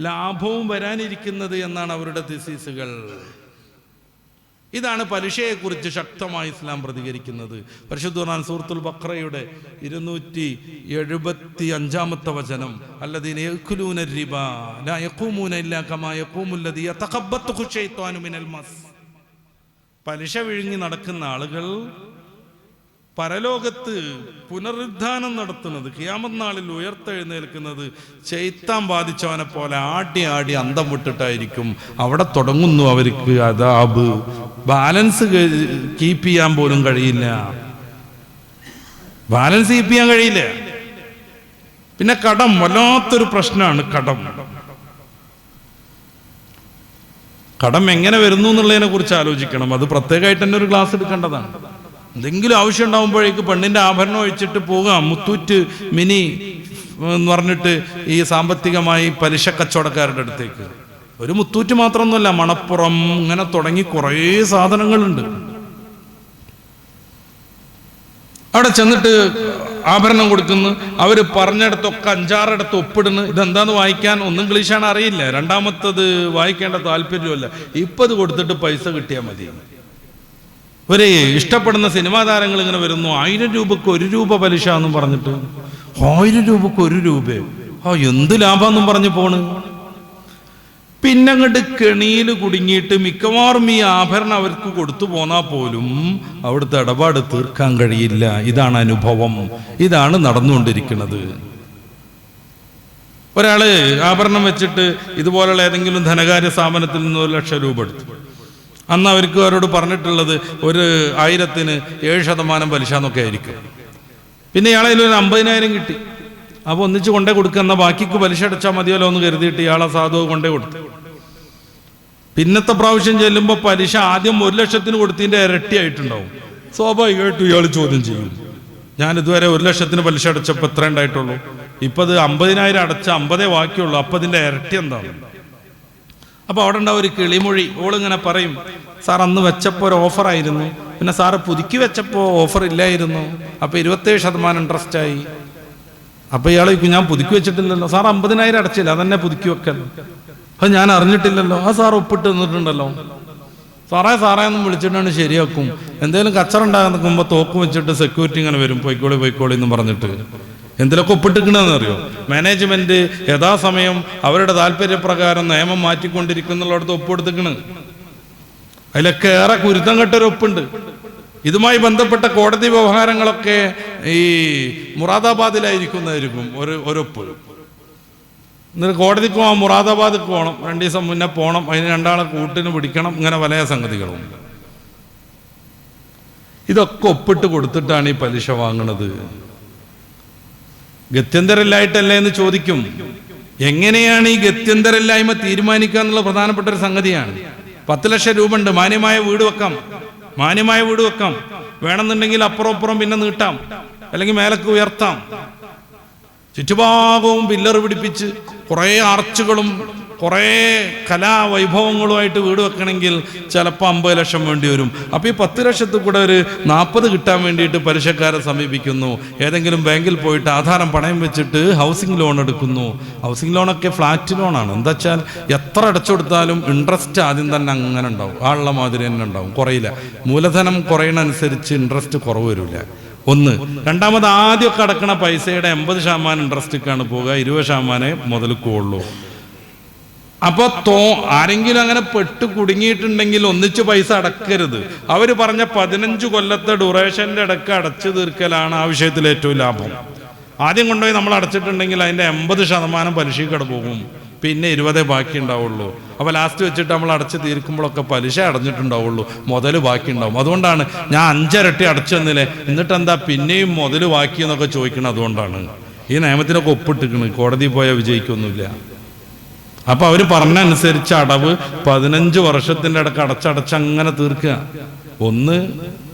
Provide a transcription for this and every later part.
ലാഭവും വരാനിരിക്കുന്നത് എന്നാണ് അവരുടെ തിസീസുകൾ. ഇതാണ് പലിശയെക്കുറിച്ച് ശക്തമായി ഇസ്ലാം പ്രതികരിക്കുന്നത്. പരിശുദ്ധ ഖുർആൻ സൂറത്തുൽ ബഖറയുടെ 275 വചനം, അല്ലദീന യഅ്കുലൂന റിബാ ലാ യഖൂമൂന ഇല്ലാ കമാ യഖൂമുൽ ലദീ യതഖബ്ബത്തുഹു ശൈത്വാനു മിനൽ മസ്. പലിശ വിഴുങ്ങി നടക്കുന്ന ആളുകൾ പരലോകത്ത് പുനരുദ്ധാനം നടത്തുന്നത്, ഖിയാമത്ത് നാളിൽ ഉയർത്തെഴുന്നേൽക്കുന്നത് ശൈത്താൻ ബാധിച്ചവനെ പോലെ ആടി ആടി അന്തം വിട്ടിട്ടായിരിക്കും. അവിടെ തുടങ്ങുന്നു അവർക്ക് അദാബ്. ബാലൻസ് കീപ്പ് ചെയ്യാൻ പോലും കഴിയില്ല. ബാലൻസ് കീപ്പ് ചെയ്യാൻ കഴിയില്ല. പിന്നെ കടം വല്ലാത്തൊരു പ്രശ്നമാണ്. കടം എങ്ങനെ വരുന്നു എന്നുള്ളതിനെ കുറിച്ച് ആലോചിക്കണം. അത് പ്രത്യേകമായിട്ട് തന്നെ ഒരു ക്ലാസ് എടുക്കേണ്ടതാണ്. എന്തെങ്കിലും ആവശ്യം ഉണ്ടാകുമ്പോഴേക്ക് പെണ്ണിന്റെ ആഭരണം ഒഴിച്ചിട്ട് പോകാം മുത്തൂറ്റ് മിനി എന്ന് പറഞ്ഞിട്ട് ഈ സാമ്പത്തികമായി പലിശ കച്ചവടക്കാരുടെ അടുത്തേക്ക്. ഒരു മുത്തൂറ്റ് മാത്രമൊന്നുമല്ല, മണപ്പുറം, ഇങ്ങനെ തുടങ്ങി കുറേ സാധനങ്ങളുണ്ട്. അവിടെ ചെന്നിട്ട് ആഭരണം കൊടുക്കുന്നു. അവര് പറഞ്ഞിടത്തൊക്കെ 5-6 ഇടത്ത് ഒപ്പിടുന്നു. ഇതെന്താന്ന് വായിക്കാൻ ഒന്നും ഇംഗ്ലീഷാണ് അറിയില്ല, രണ്ടാമത്തത് വായിക്കേണ്ട താല്പര്യമല്ല. ഇപ്പം ഇത് കൊടുത്തിട്ട് പൈസ കിട്ടിയാൽ മതി. ഒരു ഇഷ്ടപ്പെടുന്ന സിനിമാ താരങ്ങൾ ഇങ്ങനെ വരുന്നു, 1000 രൂപക്ക് 1 രൂപ പലിശ എന്നും പറഞ്ഞിട്ട്, 1000 രൂപക്ക് 1 രൂപ, എന്ത് ലാഭമെന്നും പറഞ്ഞു പോണ്. പിന്നെ അങ്ങോട്ട് കെണിയിൽ കുടുങ്ങിയിട്ട് മിക്കവാറും ഈ ആഭരണം അവർക്ക് കൊടുത്തു പോന്നാൽ പോലും അവിടുത്തെ ഇടപാട് തീർക്കാൻ കഴിയില്ല. ഇതാണ് അനുഭവം, ഇതാണ് നടന്നുകൊണ്ടിരിക്കുന്നത്. ഒരാള് ആഭരണം വെച്ചിട്ട് ഇതുപോലുള്ള ഏതെങ്കിലും ധനകാര്യ സ്ഥാപനത്തിൽ നിന്ന് 1 ലക്ഷം രൂപ എടുത്തു. അന്ന് അവരോട് പറഞ്ഞിട്ടുള്ളത് 1000-ന് 7% പലിശ എന്നൊക്കെ ആയിരിക്കും. പിന്നെ ഇയാളെ ഒരു 50,000 കിട്ടി. അപ്പോൾ ഒന്നിച്ച് കൊണ്ടേ കൊടുക്കുക, എന്നാൽ ബാക്കിക്ക് പലിശ അടച്ചാൽ മതിയല്ലോ എന്ന് കരുതിയിട്ട് ഇയാളെ സാധു കൊണ്ടേ കൊടുത്തു. പിന്നത്തെ പ്രാവശ്യം ചെല്ലുമ്പോൾ പലിശ ആദ്യം 1 ലക്ഷത്തിന് കൊടുത്തതിൻ്റെ ഇരട്ടിയായിട്ടുണ്ടാവും. സ്വാഭാവികമായിട്ടും ഇയാൾ ചോദ്യം ചെയ്യും, ഞാൻ ഇതുവരെ 1 ലക്ഷത്തിന് പലിശ അടച്ചപ്പോൾ എത്ര ഉണ്ടായിട്ടുള്ളൂ, ഇപ്പം അത് 50,000 അടച്ച 50 ബാക്കിയുള്ളൂ, അപ്പം അതിൻ്റെ ഇരട്ടി എന്താണ്? അപ്പോൾ അവിടെ ഉണ്ടാവും ഒരു കിളിമൊഴി. ഓളിങ്ങനെ പറയും, സാർ അന്ന് വെച്ചപ്പോൾ ഒരു ഓഫറായിരുന്നു, പിന്നെ സാറ് പുതുക്കി വെച്ചപ്പോൾ ഓഫർ ഇല്ലായിരുന്നു, അപ്പോൾ 27% ഇൻട്രസ്റ്റ് ആയി. അപ്പോൾ ഇയാൾ ഞാൻ പുതുക്കി വെച്ചിട്ടില്ലല്ലോ, സാർ 50,000 അടച്ചില്ല, അതന്നെ പുതുക്കി വെക്കല്ലോ. അത് ഞാൻ അറിഞ്ഞിട്ടില്ലല്ലോ, ആ സാർ ഒപ്പിട്ട് തന്നിട്ടുണ്ടല്ലോ. സാറേ ഒന്നും വിളിച്ചിട്ടാണ് ശരിയാക്കും. എന്തെങ്കിലും കച്ചറ ഉണ്ടാകാൻ നിൽക്കുമ്പോൾ തോക്കും വെച്ചിട്ട് സെക്യൂരിറ്റി ഇങ്ങനെ വരും, പൊയ്ക്കോളി എന്ന് പറഞ്ഞിട്ട്. എന്തിലൊക്കെ ഒപ്പിട്ടിക്കണെന്ന് അറിയോ? മാനേജ്മെന്റ് യഥാസമയം അവരുടെ താല്പര്യപ്രകാരം നിയമം മാറ്റിക്കൊണ്ടിരിക്കുന്നുള്ളടത്ത് ഒപ്പെടുത്തിക്കണ്. അതിലൊക്കെ ഏറെ കുരുത്തം കെട്ടൊരു ഒപ്പുണ്ട്. ഇതുമായി ബന്ധപ്പെട്ട കോടതി വ്യവഹാരങ്ങളൊക്കെ ഈ മുറാദാബാദിലായിരിക്കുന്നതായിരിക്കും ഒരൊപ്പ്. എന്നിട്ട് കോടതിക്ക് പോകാൻ മുറാദാബാദിക്ക് പോകണം, 2 ദിവസം മുന്നേ പോകണം, അതിന് 2 ആളെ കൂട്ടിന് പിടിക്കണം, ഇങ്ങനെ പല സംഗതികളും. ഇതൊക്കെ ഒപ്പിട്ട് കൊടുത്തിട്ടാണ് ഈ പലിശ വാങ്ങുന്നത്. ഗത്യന്തരമില്ലായിട്ടല്ലേ എന്ന് ചോദിക്കും. എങ്ങനെയാണ് ഈ ഗത്യന്തരമില്ലായ്മ തീരുമാനിക്കുക എന്നുള്ള പ്രധാനപ്പെട്ട ഒരു സംഗതിയാണ്. 10 ലക്ഷം രൂപ ഉണ്ട്, മാന്യമായ വീട് വെക്കാം, വേണമെന്നുണ്ടെങ്കിൽ അപ്പുറം പിന്നെ നീട്ടാം, അല്ലെങ്കിൽ മേലക്ക് ഉയർത്താം. ചുറ്റുഭാഗവും പില്ലർ പിടിപ്പിച്ച് കുറേ ആർച്ചുകളും കുറേ കലാവൈഭവങ്ങളുമായിട്ട് വീട് വെക്കണമെങ്കിൽ ചിലപ്പോൾ 50 ലക്ഷം വേണ്ടി വരും. അപ്പോൾ ഈ 10 ലക്ഷത്തിൽ കൂടെ ഒരു 40 കിട്ടാൻ വേണ്ടിയിട്ട് പലിശക്കാരെ സമീപിക്കുന്നു. ഏതെങ്കിലും ബാങ്കിൽ പോയിട്ട് ആധാരം പണയം വെച്ചിട്ട് ഹൗസിംഗ് ലോൺ എടുക്കുന്നു. ഹൗസിംഗ് ലോണൊക്കെ ഫ്ലാറ്റ് ലോണാണ്. എന്താ വെച്ചാൽ എത്ര അടച്ചു കൊടുത്താലും ഇൻട്രസ്റ്റ് ആദ്യം തന്നെ അങ്ങനെ ഉണ്ടാവും, ആളുള്ള മാതിരി തന്നെ ഉണ്ടാവും, കുറയില്ല. മൂലധനം കുറയണനുസരിച്ച് ഇൻട്രസ്റ്റ് കുറവ് വരില്ല. ഒന്ന്. രണ്ടാമത് ആദ്യമൊക്കെ അടക്കണ പൈസയുടെ 80% ഇൻട്രസ്റ്റിക്കാണ് പോകുക, 20% മുതൽക്കുള്ളൂ. അപ്പൊ ആരെങ്കിലും അങ്ങനെ പെട്ട് കുടുങ്ങിയിട്ടുണ്ടെങ്കിൽ ഒന്നിച്ച് പൈസ അടക്കരുത്. അവര് പറഞ്ഞ 15 കൊല്ലത്തെ ഡ്യൂറേഷന്റെ ഇടയ്ക്ക് അടച്ചു തീർക്കലാണ് ആ വിഷയത്തിൽ ഏറ്റവും ലാഭം. ആദ്യം കൊണ്ടുപോയി നമ്മൾ അടച്ചിട്ടുണ്ടെങ്കിൽ അതിന്റെ 80% പലിശക്കട പോകും, പിന്നെ 20 ബാക്കി ഉണ്ടാവുള്ളൂ. അപ്പൊ ലാസ്റ്റ് വെച്ചിട്ട് നമ്മൾ അടച്ചു തീർക്കുമ്പോഴൊക്കെ പലിശ അടഞ്ഞിട്ടുണ്ടാവുള്ളൂ, മുതൽ ബാക്കി ഉണ്ടാവും. അതുകൊണ്ടാണ് ഞാൻ 5 ഇരട്ടി അടച്ചു തന്നില്ലേ, എന്നിട്ട് എന്താ പിന്നെയും മുതൽ ബാക്കി എന്നൊക്കെ ചോദിക്കണം. അതുകൊണ്ടാണ് ഈ നിയമത്തിനൊക്കെ ഒപ്പിട്ടിരിക്കുന്നത്. കോടതി പോയാൽ വിജയിക്കൊന്നുമില്ല. അപ്പൊ അവര് പറഞ്ഞ അനുസരിച്ച് അടവ് 15 വർഷത്തിന്റെ ഇടയ്ക്ക് അടച്ചങ്ങനെ തീർക്കുക. ഒന്ന്,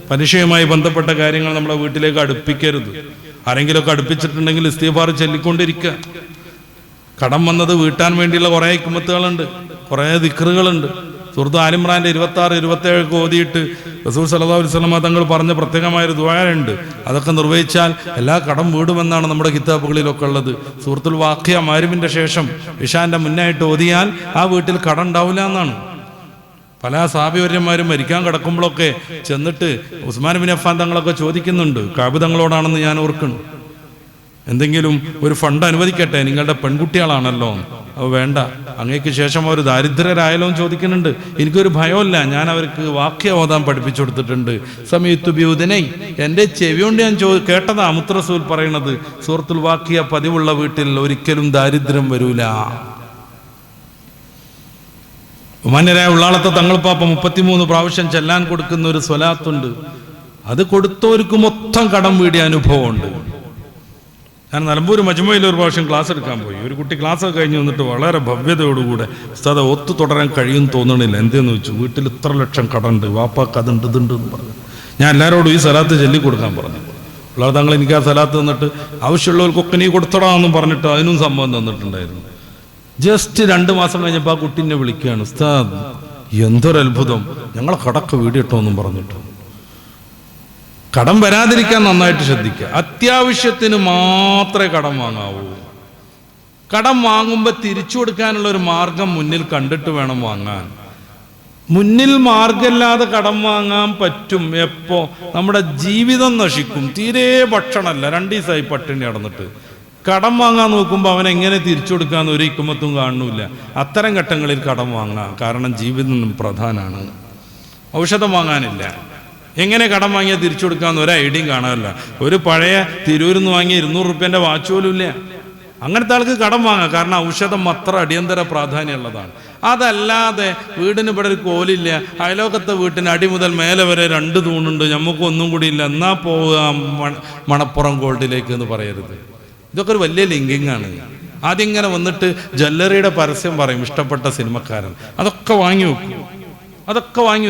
പലിശയുമായി ബന്ധപ്പെട്ട കാര്യങ്ങൾ നമ്മളെ വീട്ടിലേക്ക് അടുപ്പിക്കരുത്. ആരെങ്കിലുമൊക്കെ അടുപ്പിച്ചിട്ടുണ്ടെങ്കിൽ ഇസ്തിഗ്ഫാർ ചൊല്ലിക്കൊണ്ടിരിക്കുക. കടം വന്നത് വീട്ടാൻ വേണ്ടിയുള്ള കുറേ ഹിക്മത്തുകളുണ്ട്, കുറേ ദിക്റുകളുണ്ട്. സൂറത്ത് ആൽ ഇംറാന്റെ 26, 27 ഓതിയിട്ട് റസൂൽ സല്ലല്ലാഹു അലൈഹി വസല്ലം തങ്ങൾ പറഞ്ഞ പ്രത്യേകമായൊരു ദുആയുണ്ട്. അതൊക്കെ നിർവഹിച്ചാൽ എല്ലാ കടം വീടുമെന്നാണ് നമ്മുടെ കിതാബുകളിലൊക്കെ ഉള്ളത്. സൂറത്തുൽ വാഖിയ മഗ്‌രിബിന്റെ ശേഷം ഇശാന്റെ മുന്നായിട്ട് ഓതിയാൽ ആ വീട്ടിൽ കടം ഉണ്ടാവില്ല എന്നാണ്. പല സഹാബിവര്യന്മാരും മരിക്കാൻ കിടക്കുമ്പോഴൊക്കെ ചെന്നിട്ട് ഉസ്മാൻ ബിൻ അഫ്ഫാൻ തങ്ങളൊക്കെ ചോദിക്കുന്നുണ്ട്, കഅബ് തങ്ങളോടാണെന്ന് ഞാൻ ഓർക്കുന്നു, എന്തെങ്കിലും ഒരു ഫണ്ട് അനുവദിക്കട്ടെ, നിങ്ങളുടെ പെൺകുട്ടികളാണല്ലോ, അത് വേണ്ട, അങ്ങേക്ക് ശേഷം അവർ ദാരിദ്ര്യരായാലോ എന്ന് ചോദിക്കുന്നുണ്ട്. എനിക്കൊരു ഭയമില്ല, ഞാൻ അവർക്ക് വാക്യ ഓതാൻ പഠിപ്പിച്ചു കൊടുത്തിട്ടുണ്ട്. സമയത്തു ബിയുദനൈ, എൻ്റെ ചെവി കൊണ്ട് ഞാൻ കേട്ടതാ മുത്ത് റസൂൽ പറയണത്, സൂറത്തുൽ വാഖിയ പതിവുള്ള വീട്ടിൽ ഒരിക്കലും ദാരിദ്ര്യം വരൂല. ബഹുമാന്യരായ ഉള്ളാളത്തെ തങ്ങൾപ്പാപ്പ 33 പ്രാവശ്യം ചെല്ലാൻ കൊടുക്കുന്ന ഒരു സ്വലാത്തുണ്ട്. അത് കൊടുത്തവർക്ക് മൊത്തം കടം വീടിയ അനുഭവമുണ്ട്. ഞാൻ നിലമ്പൂർ മജ്മുഅയിൽ ഒരു പ്രാവശ്യം ക്ലാസ് എടുക്കാൻ പോയി. ഒരു കുട്ടി ക്ലാസ് കഴിഞ്ഞ് വന്നിട്ട് വളരെ ഭവ്യതയോടുകൂടെ ഉസ്താദ് ഒത്തു തുടരാൻ കഴിയുമെന്ന് തോന്നണില്ല, എന്തെന്ന് വെച്ചു, വീട്ടിൽ ഇത്ര ലക്ഷം കടമുണ്ട്, വാപ്പാക്ക് അതുണ്ട് ഇതുണ്ട് എന്ന് പറഞ്ഞു. ഞാൻ എല്ലാവരോടും ഈ സലാത്ത് ചൊല്ലി കൊടുക്കാൻ പറഞ്ഞു. ഉള്ളാൾ തങ്ങൾ എനിക്ക് ആ സലാത്ത് തന്നിട്ട് ആവശ്യമുള്ളവർക്കൊക്കെ നീ കൊടുത്തടാന്നും പറഞ്ഞിട്ട് അതിനും സംഭവം തന്നിട്ടുണ്ടായിരുന്നു. ജസ്റ്റ് 2 മാസം കഴിഞ്ഞപ്പോൾ ആ കുട്ടീനെ വിളിക്കുകയാണ്, ഉസ്താദ് എന്തൊരത്ഭുതം, ഞങ്ങളെ കടക്ക് വീടിട്ടോ എന്നും പറഞ്ഞിട്ട്. കടം വരാതിരിക്കാൻ നന്നായിട്ട് ശ്രദ്ധിക്കുക. അത്യാവശ്യത്തിന് മാത്രമേ കടം വാങ്ങാവൂ. കടം വാങ്ങുമ്പോൾ തിരിച്ചു കൊടുക്കാനുള്ള ഒരു മാർഗം മുന്നിൽ കണ്ടിട്ട് വേണം വാങ്ങാൻ. മുന്നിൽ മാർഗമില്ലാതെ കടം വാങ്ങാൻ പറ്റും എപ്പോ? നമ്മുടെ ജീവിതം നശിക്കും, തീരെ ഭക്ഷണമല്ല, 2 ദിവസമായി പട്ടിണി നടന്നിട്ട്. കടം വാങ്ങാൻ നോക്കുമ്പോൾ അവൻ എങ്ങനെ തിരിച്ചു കൊടുക്കാന്ന് ഒരു ഇക്കുമത്തും കാണുന്നില്ല. അത്തരം ഘട്ടങ്ങളിൽ കടം വാങ്ങാം, കാരണം ജീവിതം പ്രധാനമാണ്. ഔഷധം വാങ്ങാനില്ല, എങ്ങനെ കടം വാങ്ങിയാൽ തിരിച്ചു കൊടുക്കാമെന്ന് ഒരു ഐഡിയയും കാണാനില്ല. ഒരു പഴയ തിരൂരിൽ നിന്ന് വാങ്ങിയ 200 രൂപേൻ്റെ വാച്ച് പോലും ഇല്ല. അങ്ങനത്തെ ആൾക്ക് കടം വാങ്ങാം, കാരണം ഔഷധം അത്ര അടിയന്തര പ്രാധാന്യമുള്ളതാണ്. അതല്ലാതെ വീടിന് ഇവിടെ ഒരു കോലില്ല, അയലോക്കത്തെ വീട്ടിന് അടി മുതൽ മേലെ വരെ 2 തൂണുണ്ട്, നമുക്ക് ഒന്നും കൂടി ഇല്ല, എന്നാ പോവുക മണപ്പുറം ഗോൾഡിലേക്ക് എന്ന് പറയരുത്. ഇതൊക്കെ ഒരു വലിയ ലിങ്കിങ് ആണ്. ആദ്യം ഇങ്ങനെ വന്നിട്ട് ജ്വല്ലറിയുടെ പരസ്യം പറയും ഇഷ്ടപ്പെട്ട സിനിമക്കാരൻ, അതൊക്കെ വാങ്ങി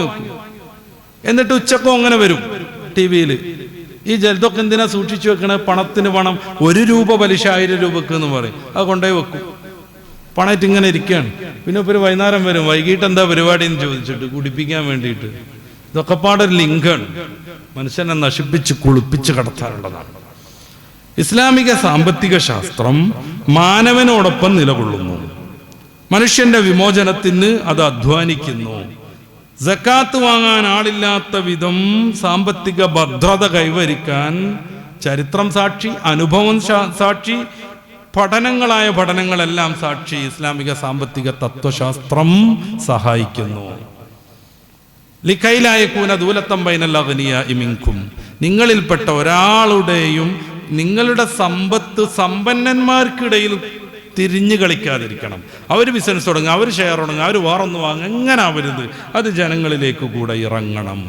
വെക്കും. എന്നിട്ട് ഉച്ചക്കും അങ്ങനെ വരും TV-യിൽ. ഈ ജലതൊക്കെ എന്തിനാ സൂക്ഷിച്ചു വെക്കണേ? പണത്തിന് പണം, 1 രൂപ പലിശ 1000 രൂപക്ക് എന്ന് പറയും. അത് കൊണ്ടുപോയി വെക്കും, പണമായിട്ട് ഇങ്ങനെ ഇരിക്കുകയാണ്. പിന്നെ ഒരു വൈകുന്നേരം വരും, വൈകിട്ട് എന്താ പരിപാടി എന്ന് ചോദിച്ചിട്ട് കുടിപ്പിക്കാൻ വേണ്ടിയിട്ട്. ഇതൊക്കെ പാടൊരു ലിങ്കാണ്, മനുഷ്യനെ നശിപ്പിച്ച് കുളിപ്പിച്ച് കടത്താറുള്ളതാണ്. ഇസ്ലാമിക സാമ്പത്തിക ശാസ്ത്രം മാനവനോടൊപ്പം നിലകൊള്ളുന്നു. മനുഷ്യന്റെ വിമോചനത്തിന് അത് അധ്വാനിക്കുന്നു. സക്കാത്ത് വാങ്ങാൻ ആളില്ലാത്ത വിധം സാമ്പത്തിക ഭദ്രത കൈവരിക്കാൻ ചരിത്രം സാക്ഷി, അനുഭവം സാക്ഷി, പഠനങ്ങളെല്ലാം സാക്ഷി. ഇസ്ലാമിക സാമ്പത്തിക തത്വശാസ്ത്രം സഹായിക്കുന്നു. ലിഖൈലായകൂന ദൂലത്തം ബൈനൽ അഗ്നിയാഇ മിൻകും, നിങ്ങളിൽപ്പെട്ട ഒരാളുടെയും നിങ്ങളുടെ സമ്പത്ത് സമ്പന്നന്മാർക്കിടയിൽ തിരിഞ്ഞു കളിക്കാതിരിക്കണം. അവർ ബിസിനസ് തുടങ്ങുക, അവർ ഷെയർ തുടങ്ങുക, അവർ വേറൊന്ന് വാങ്ങുക, എങ്ങനെ ആവരുത്. അത് ജനങ്ങളിലേക്ക് കൂടെ ഇറങ്ങണം.